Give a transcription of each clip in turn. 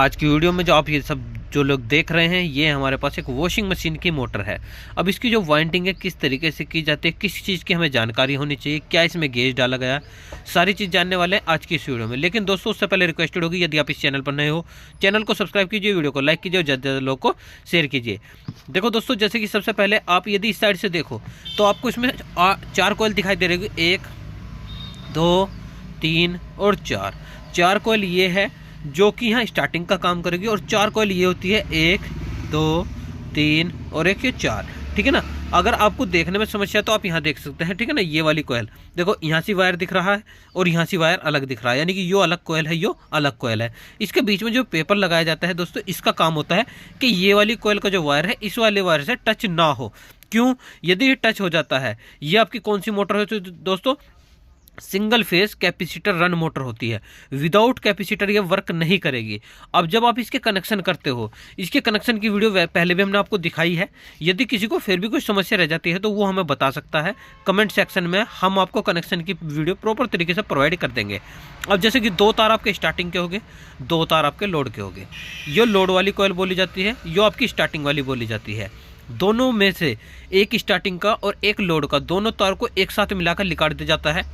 आज की वीडियो में जो आप ये सब जो लोग देख रहे हैं, ये हमारे पास एक वॉशिंग मशीन की मोटर है। अब इसकी जो वाइंडिंग है किस तरीके से की जाती है, किस चीज़ की हमें जानकारी होनी चाहिए, क्या इसमें गेज डाला गया, सारी चीज़ जानने वाले हैं आज की इस वीडियो में। लेकिन दोस्तों, उससे पहले रिक्वेस्टेड होगी, यदि आप इस चैनल पर नए हो, चैनल को सब्सक्राइब कीजिए, वीडियो को लाइक कीजिए और ज़्यादा से लोगों को शेयर कीजिए। देखो दोस्तों, जैसे कि सबसे पहले आप यदि इस साइड से देखो तो आपको इसमें 4 कॉइल दिखाई दे रही है। 1 2 3 और 4 कॉइल ये है जो कि यहाँ स्टार्टिंग का काम करेगी, और 4 कॉइल ये होती है 1 2 3 और एक ये 4। ठीक है ना। अगर आपको देखने में समस्या तो आप यहाँ देख सकते हैं। ठीक है ना। ये वाली कॉइल देखो, यहाँ से वायर दिख रहा है और यहाँ से वायर अलग दिख रहा है, यानी कि यो अलग कॉइल है, यो अलग कॉइल है। इसके बीच में जो पेपर लगाया जाता है दोस्तों, इसका काम होता है कि ये वाली कॉइल का जो वायर है इस वाले वायर से टच ना हो। क्यों? यदि ये टच हो जाता है, ये आपकी कौन सी मोटर है तो दोस्तों, single phase capacitor run motor होती है। विदाउट कैपेसिटर ये वर्क नहीं करेगी। अब जब आप इसके कनेक्शन करते हो, इसके कनेक्शन की वीडियो पहले भी हमने आपको दिखाई है। यदि किसी को फिर भी कोई समस्या रह जाती है तो वो हमें बता सकता है कमेंट सेक्शन में, हम आपको कनेक्शन की वीडियो प्रॉपर तरीके से प्रोवाइड कर देंगे। अब जैसे कि 2 तार आपके स्टार्टिंग के हो गए, 2 तार आपके लोड के हो गए। ये लोड वाली कॉइल बोली जाती है, ये आपकी स्टार्टिंग वाली बोली जाती है। दोनों में से एक स्टार्टिंग का और एक लोड का, दोनों तार को एक साथ मिलाकर निकाल दिया जाता है,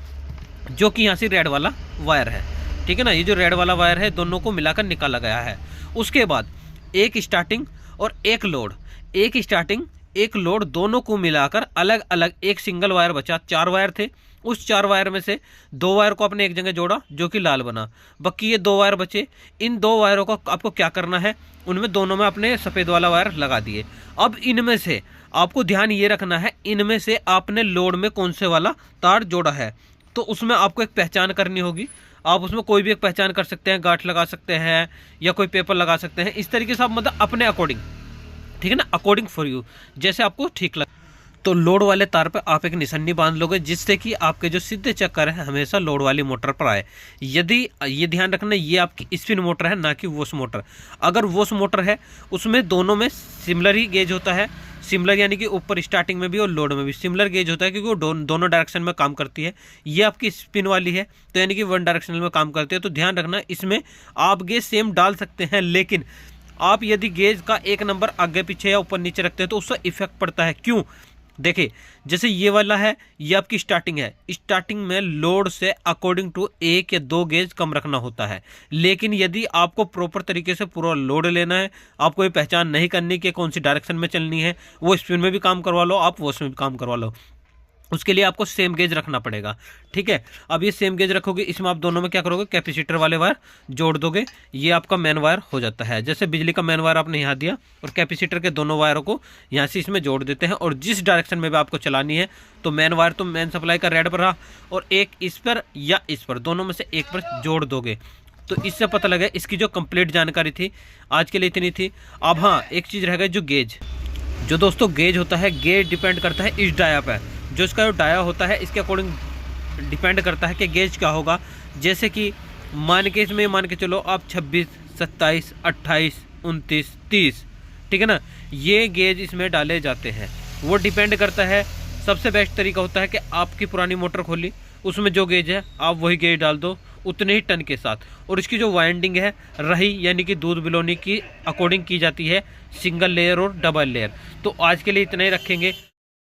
जो कि यहाँ से रेड वाला वायर है। ठीक है ना। ये जो रेड वाला वायर है, दोनों को मिलाकर निकाला गया है। उसके बाद एक स्टार्टिंग और एक लोड, एक स्टार्टिंग एक लोड, दोनों को मिलाकर अलग अलग एक सिंगल वायर बचा। 4 वायर थे, उस 4 वायर में से 2 वायर को आपने एक जगह जोड़ा जो कि लाल बना, बाकी ये 2 वायर बचे। इन 2 वायरों को आपको क्या करना है, उनमें दोनों में अपने सफ़ेद वाला वायर लगा दिए। अब इनमें से आपको ध्यान ये रखना है, इनमें से आपने लोड में कौन से वाला तार जोड़ा है, तो उसमें आपको एक पहचान करनी होगी। आप उसमें कोई भी एक पहचान कर सकते हैं, गांठ लगा सकते हैं या कोई पेपर लगा सकते हैं। इस तरीके से आप मतलब अपने अकॉर्डिंग, ठीक है ना, अकॉर्डिंग फॉर यू, जैसे आपको ठीक लगे। तो लोड वाले तार पे आप एक निशानी बांध लोगे, जिससे कि आपके जो सीधे चक्कर है हमेशा लोड वाली मोटर पर आए। यदि ये ध्यान रखना, ये आपकी स्पिन मोटर है, ना कि वॉश मोटर। अगर वॉश मोटर है, उसमें दोनों में सिमिलर ही गेज होता है। सिमिलर यानी कि ऊपर स्टार्टिंग में भी और लोड में भी सिमिलर गेज होता है, क्योंकि वो दोनों डायरेक्शन में काम करती है। ये आपकी स्पिन वाली है, तो यानी कि वन डायरेक्शनल में काम करती है। तो ध्यान रखना, इसमें आप गेज सेम डाल सकते हैं, लेकिन आप यदि गेज का एक नंबर आगे पीछे या ऊपर नीचे रखते हैं तो उससे इफेक्ट पड़ता है। क्यों? देखिए, जैसे ये वाला है, ये आपकी स्टार्टिंग है। स्टार्टिंग में लोड से अकॉर्डिंग टू 1 या 2 गेज कम रखना होता है। लेकिन यदि आपको प्रॉपर तरीके से पूरा लोड लेना है, आपको ये पहचान नहीं करनी कि कौन सी डायरेक्शन में चलनी है, वो स्पिन में भी काम करवा लो, आप वॉश में भी काम करवा लो, उसके लिए आपको सेम गेज रखना पड़ेगा। ठीक है। अब ये सेम गेज रखोगे, इसमें आप दोनों में क्या करोगे, कैपेसिटर वाले वायर जोड़ दोगे। ये आपका मेन वायर हो जाता है। जैसे बिजली का मेन वायर आपने यहाँ दिया और कैपेसिटर के दोनों वायरों को यहाँ से इसमें जोड़ देते हैं, और जिस डायरेक्शन में भी आपको चलानी है, तो मेन वायर तो मेन सप्लाई का रेड पर रहा, और एक इस पर या इस पर, दोनों में से एक पर जोड़ दोगे। तो इससे पता लगे। इसकी जो कंप्लीट जानकारी थी आज के लिए इतनी थी। अब हाँ, एक चीज़ रह गई, जो गेज, जो दोस्तों गेज होता है, गेज डिपेंड करता है इस डाया पर। जो इसका जो डाया होता है, इसके अकॉर्डिंग डिपेंड करता है कि गेज क्या होगा। जैसे कि मान के इसमें मान के चलो आप 26 27 28 29 30, ठीक है ना, ये गेज इसमें डाले जाते हैं। वो डिपेंड करता है। सबसे बेस्ट तरीका होता है कि आपकी पुरानी मोटर खोली, उसमें जो गेज है आप वही गेज डाल दो, उतने ही टन के साथ। और इसकी जो वाइंडिंग है रही, यानी कि दूध बिलोनी की अकॉर्डिंग की जाती है, सिंगल लेयर और डबल लेयर। तो आज के लिए इतना ही रखेंगे।